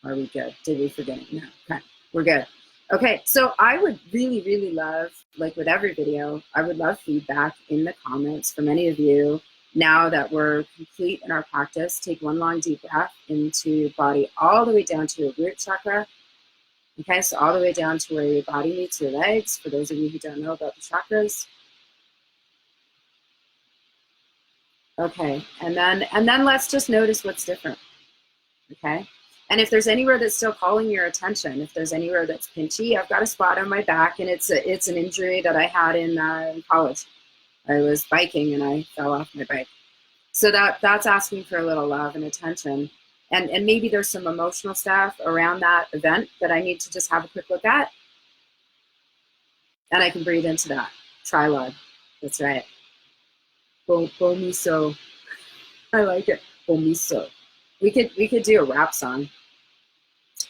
S1: Are we good? Did we forget it? No. Okay, we're good. Okay, so I would really, really love, like with every video, I would love feedback in the comments from any of you. Now that we're complete in our practice, take one long deep breath into your body all the way down to your root chakra. Okay, so all the way down to where your body meets your legs, for those of you who don't know about the chakras. Okay, and then let's just notice what's different. Okay, and if there's anywhere that's still calling your attention, if there's anywhere that's pinchy, I've got a spot on my back, and it's an injury that I had in college. I was biking and I fell off my bike. So that's asking for a little love and attention. And maybe there's some emotional stuff around that event that I need to just have a quick look at. And I can breathe into that. Trilog. That's right. Bomiso. I like it. Bomiso. We could do a rap song.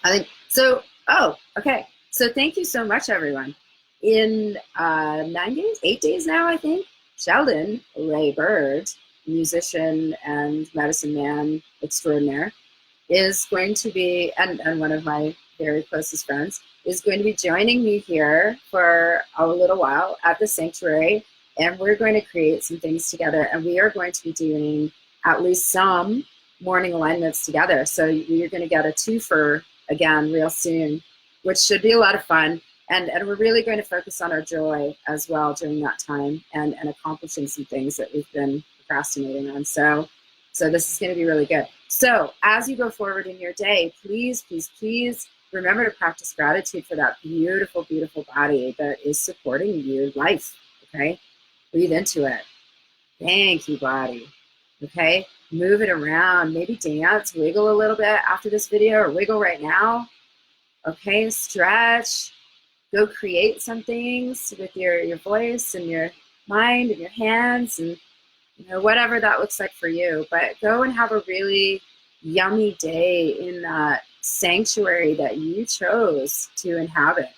S1: I think so. Oh, okay. So thank you so much, everyone. In 8 days now, I think, Sheldon Ray Bird, musician and medicine man extraordinaire, is going to be, and one of my very closest friends, is going to be joining me here for a little while at the sanctuary, and we're going to create some things together, and we are going to be doing at least some morning alignments together. So you're going to get a twofer again real soon, which should be a lot of fun. And we're really going to focus on our joy as well during that time, and accomplishing some things that we've been procrastinating on. So this is going to be really good. So as you go forward in your day, please, please, please remember to practice gratitude for that beautiful, beautiful body that is supporting your life, okay? Breathe into it. Thank you, body, okay? Move it around, maybe dance, wiggle a little bit after this video, or wiggle right now, okay? Stretch. Go create some things with your voice and your mind and your hands, and whatever that looks like for you. But go and have a really yummy day in that sanctuary that you chose to inhabit.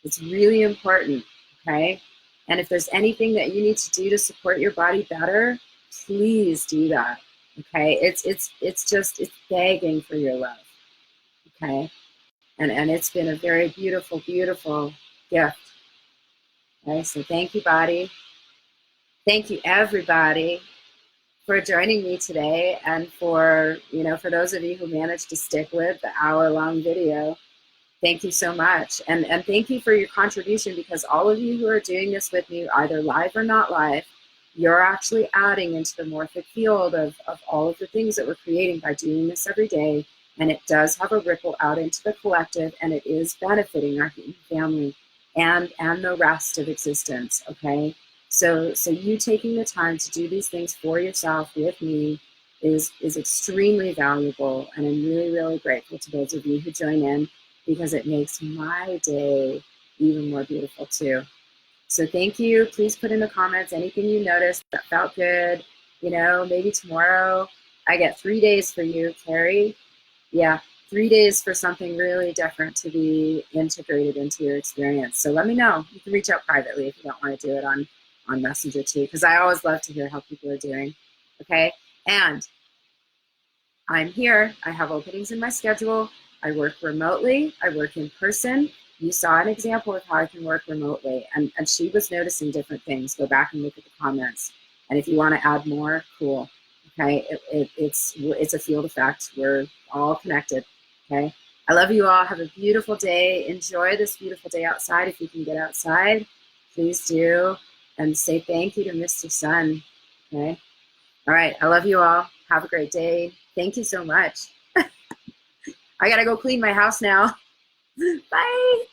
S1: It's really important, okay? And if there's anything that you need to do to support your body better, please do that, okay? It's begging for your love, okay? And it's been a very beautiful, beautiful gift. Okay, so thank you, body. Thank you, everybody, for joining me today, and for those of you who managed to stick with the hour-long video. Thank you so much, and thank you for your contribution, because all of you who are doing this with me, either live or not live, you're actually adding into the morphic field of all of the things that we're creating by doing this every day. And it does have a ripple out into the collective, and it is benefiting our human family and the rest of existence, okay? So you taking the time to do these things for yourself with me is extremely valuable, and I'm really, really grateful to those of you who join in, because it makes my day even more beautiful too. So thank you. Please put in the comments anything you noticed that felt good. Maybe tomorrow I get 3 days for you, Carrie. Yeah, 3 days for something really different to be integrated into your experience. So let me know. You can reach out privately if you don't want to do it on Messenger too, because I always love to hear how people are doing. Okay, and I'm here. I have openings in my schedule. I work remotely. I work in person. You saw an example of how I can work remotely, and she was noticing different things. Go back and look at the comments. And if you want to add more, cool. Okay, it's a field effect. We're all connected, okay? I love you all. Have a beautiful day. Enjoy this beautiful day outside. If you can get outside, please do. And say thank you to Mr. Sun, okay? All right, I love you all. Have a great day. Thank you so much. I gotta go clean my house now. Bye.